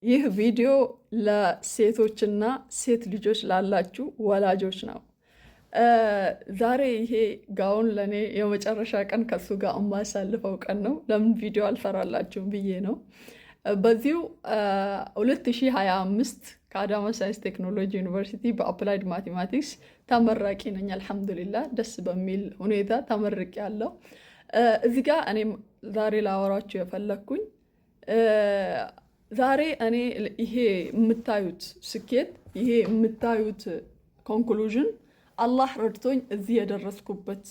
ይህ ቪዲዮ ለሴቶችና ሴት ልጆች ላላችሁ ወላጆች ነው። ዛሬ ይሄ ጋውን ለእኔ የመጨረሻ ቀን ከሱ ጋር የማሳልፈው ቀን ነው። ለምን ቪዲዮ አልሰራላችሁም ብዬ ነው። በዚሁ 2025 ከአዳማ ሳይንስ ቴክኖሎጂ ዩኒቨርሲቲ በአፕላይድ ማቴማቲክስ ተመራቂ ነኝ። አልሐምዱሊላህ ደስ በሚል ሁኔታ ተመርቅ ያለው። እዚህ ጋር እኔም ዛሬ ላወራችሁ የፈለግኩኝ ዛሬ እኔ ይሄ የምታዩት ስኬት፣ ይሄ የምታዩት ኮንክሉዥን አላህ ረድቶኝ እዚህ የደረስኩበት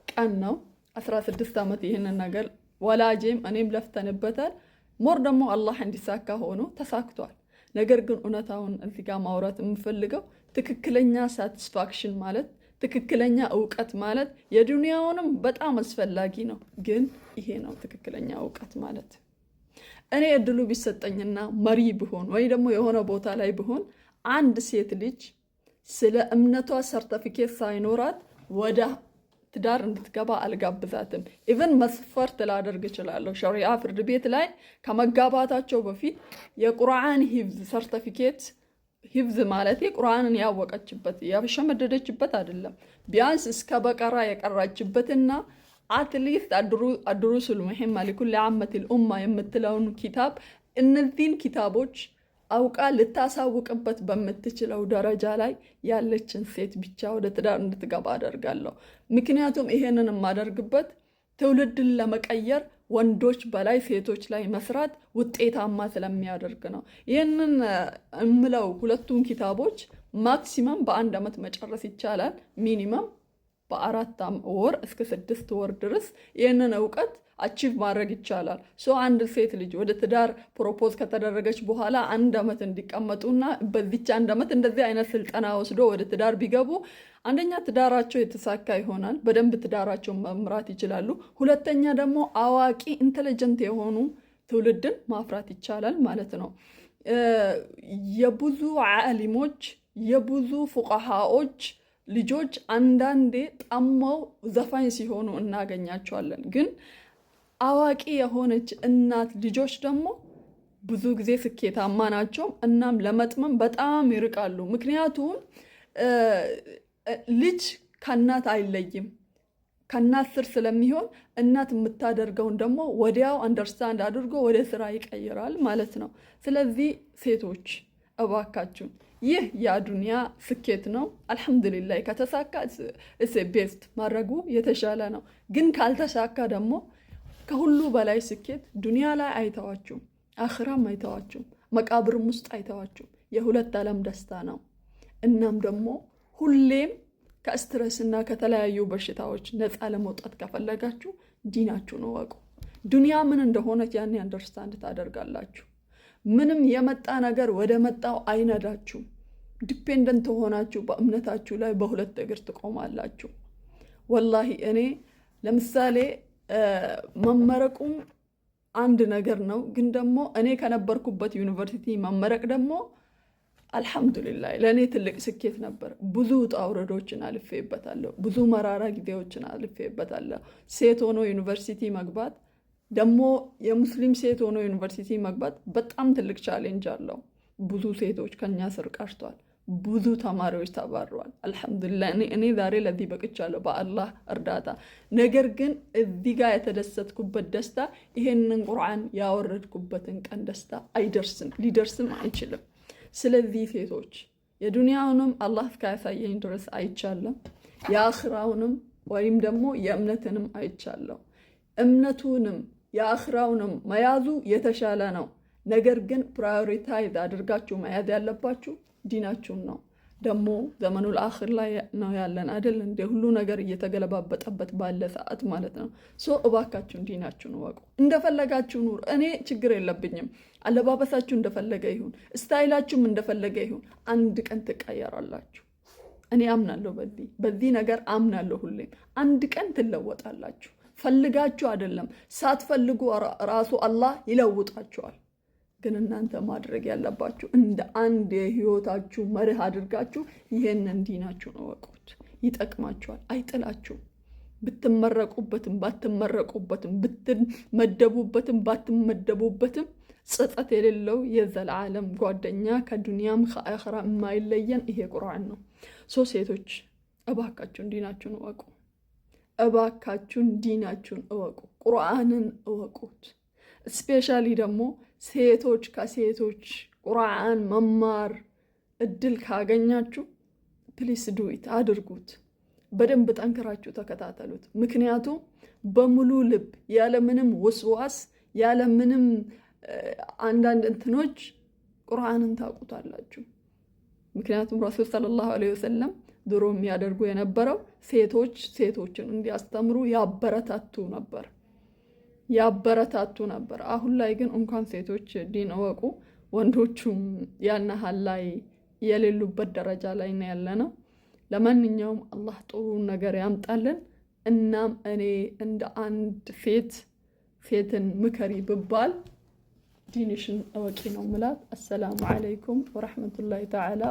ቀን ነው። 16 ዓመት ይህንን ነገር ወላጄም እኔም ለፍተንበታል። ሞር ደግሞ አላህ እንዲሳካ ሆኖ ተሳክቷል። ነገር ግን እውነታውን እዚህ ጋር ማውራት የምፈልገው ትክክለኛ ሳቲስፋክሽን ማለት ትክክለኛ እውቀት ማለት የዱንያውንም በጣም አስፈላጊ ነው፣ ግን ይሄ ነው ትክክለኛ እውቀት ማለት። እኔ እድሉ ቢሰጠኝና መሪ ብሆን ወይ ደግሞ የሆነ ቦታ ላይ ብሆን አንድ ሴት ልጅ ስለ እምነቷ ሰርተፊኬት ሳይኖራት ወደ ትዳር እንድትገባ አልጋብዛትም። ኢቨን መስፈርት ላደርግ እችላለሁ። ሸሪዓ ፍርድ ቤት ላይ ከመጋባታቸው በፊት የቁርአን ሂፍዝ ሰርተፊኬት፣ ሂፍዝ ማለት ቁርአንን ያወቀችበት ያሸመደደችበት አይደለም፣ ቢያንስ እስከ በቀራ የቀራችበትና አትሊስት አድሩሱል ሙሂማ ሊኩል ዓመቲል ኡማ የምትለውን ኪታብ እነዚህን ኪታቦች አውቃ ልታሳውቅበት በምትችለው ደረጃ ላይ ያለችን ሴት ብቻ ወደ ትዳር እንድትገባ አደርጋለሁ። ምክንያቱም ይሄንን የማደርግበት ትውልድን ለመቀየር ወንዶች በላይ ሴቶች ላይ መስራት ውጤታማ ስለሚያደርግ ነው። ይህንን እምለው ሁለቱን ኪታቦች ማክሲመም በ1 ዓመት መጨረስ ይቻላል። ሚኒመም በ4 ወር እስከ 6 ወር ድረስ ይህንን እውቀት አቺቭ ማድረግ ይቻላል። አንድ ሴት ልጅ ወደ ትዳር ፕሮፖዝ ከተደረገች በኋላ 1 ዓመት እንዲቀመጡና በዚች 1 ዓመት እንደዚህ አይነት ስልጠና ወስዶ ወደ ትዳር ቢገቡ አንደኛ ትዳራቸው የተሳካ ይሆናል፣ በደንብ ትዳራቸውን መምራት ይችላሉ። ሁለተኛ ደግሞ አዋቂ ኢንተለጀንት የሆኑ ትውልድን ማፍራት ይቻላል ማለት ነው። የብዙ ዓሊሞች የብዙ ፉቃሃዎች ልጆች አንዳንዴ ጠመው ዘፋኝ ሲሆኑ እናገኛቸዋለን። ግን አዋቂ የሆነች እናት ልጆች ደግሞ ብዙ ጊዜ ስኬታማ ናቸው። እናም ለመጥመም በጣም ይርቃሉ። ምክንያቱም ልጅ ከእናት አይለይም፣ ከእናት ስር ስለሚሆን እናት የምታደርገውን ደግሞ ወዲያው አንደርስታንድ አድርጎ ወደ ስራ ይቀይራል ማለት ነው። ስለዚህ ሴቶች እባካችሁ ይህ የዱንያ ስኬት ነው። አልሐምዱሊላህ ከተሳካ ቤስት ማድረጉ የተሻለ ነው። ግን ካልተሳካ ደግሞ ከሁሉ በላይ ስኬት ዱንያ ላይ አይተዋችሁም፣ አኽራም አይተዋችሁም፣ መቃብርም ውስጥ አይተዋችሁም። የሁለት ዓለም ደስታ ነው። እናም ደግሞ ሁሌም ከስትረስ እና ከተለያዩ በሽታዎች ነፃ ለመውጣት ከፈለጋችሁ ዲናችሁን እወቁ። ዱንያ ምን እንደሆነች ያን አንደርስታንድ ታደርጋላችሁ። ምንም የመጣ ነገር ወደ መጣው አይነዳችሁም። ዲፔንደንት ሆናችሁ በእምነታችሁ ላይ በሁለት እግር ትቆማላችሁ። ወላሂ እኔ ለምሳሌ መመረቁም አንድ ነገር ነው፣ ግን ደግሞ እኔ ከነበርኩበት ዩኒቨርሲቲ መመረቅ ደግሞ አልሐምዱሊላህ ለእኔ ትልቅ ስኬት ነበር። ብዙ ውጣ ውረዶችን አልፌበታለሁ፣ ብዙ መራራ ጊዜዎችን አልፌበታለሁ። ሴት ሆኖ ዩኒቨርሲቲ መግባት ደግሞ የሙስሊም ሴት ሆኖ ዩኒቨርሲቲ መግባት በጣም ትልቅ ቻሌንጅ አለው። ብዙ ሴቶች ከኛ ስር ቀርቷል፣ ብዙ ተማሪዎች ተባረዋል። አልሐምዱሊላህ እኔ ዛሬ ለዚህ በቅቻለሁ በአላህ እርዳታ። ነገር ግን እዚህ ጋር የተደሰትኩበት ደስታ ይሄንን ቁርአን ያወረድኩበትን ቀን ደስታ አይደርስም፣ ሊደርስም አይችልም። ስለዚህ ሴቶች የዱንያውንም አላህ እስካያሳየኝ ድረስ አይቻለም፣ የአኽራውንም ወይም ደግሞ የእምነትንም አይቻለሁ። እምነቱንም የአኽራውንም መያዙ የተሻለ ነው። ነገር ግን ፕራዮሪታይዝ አድርጋችሁ መያዝ ያለባችሁ ዲናችሁን ነው። ደግሞ ዘመኑል አኽር ላይ ነው ያለን አይደል? እንደ ሁሉ ነገር እየተገለባበጠበት ባለ ሰዓት ማለት ነው። እባካችሁን ዲናችሁን ወቁ። እንደፈለጋችሁ ኑር፣ እኔ ችግር የለብኝም። አለባበሳችሁ እንደፈለገ ይሁን፣ ስታይላችሁም እንደፈለገ ይሁን። አንድ ቀን ትቀየራላችሁ። እኔ አምናለሁ፣ በዚህ ነገር አምናለሁ። ሁሌም አንድ ቀን ትለወጣላችሁ። ፈልጋችሁ አይደለም፣ ሳትፈልጉ ራሱ አላህ ይለውጣችኋል። ግን እናንተ ማድረግ ያለባችሁ እንደ አንድ የህይወታችሁ መርህ አድርጋችሁ ይሄንን ዲናችሁን እወቁት። ይጠቅማችኋል፣ አይጥላችሁም። ብትመረቁበትም ባትመረቁበትም ብትመደቡበትም ባትመደቡበትም ጸጸት የሌለው የዘላለም ጓደኛ ከዱንያም ከአኺራ የማይለየን ይሄ ቁርአን ነው። ሴቶች እባካችሁን ዲናችሁን እወቁ። እባካችሁን ዲናችሁን እወቁ። ቁርአንን እወቁት። ስፔሻሊ ደግሞ ሴቶች ከሴቶች ቁርአን መማር እድል ካገኛችሁ ፕሊስ ዱኢት አድርጉት። በደንብ ጠንክራችሁ ተከታተሉት። ምክንያቱም በሙሉ ልብ ያለምንም ውስዋስ ያለምንም አንዳንድ እንትኖች ቁርአንን ታውቁታላችሁ። ምክንያቱም ረሱል ሰለላሁ ዐለይሂ ወሰለም ድሮ የሚያደርጉ የነበረው ሴቶችን እንዲያስተምሩ ያበረታቱ ነበር። አሁን ላይ ግን እንኳን ሴቶች ዲን እወቁ ወንዶቹም ያናሃል ላይ የሌሉበት ደረጃ ላይ ነው ያለነው። ለማንኛውም አላህ ጥሩ ነገር ያምጣልን። እናም እኔ እንደ አንድ ሴትን ምከሪ ብባል ዲንሽን እወቂ ነው ምላት። አሰላሙ አለይኩም ወራህመቱላሂ ተዓላ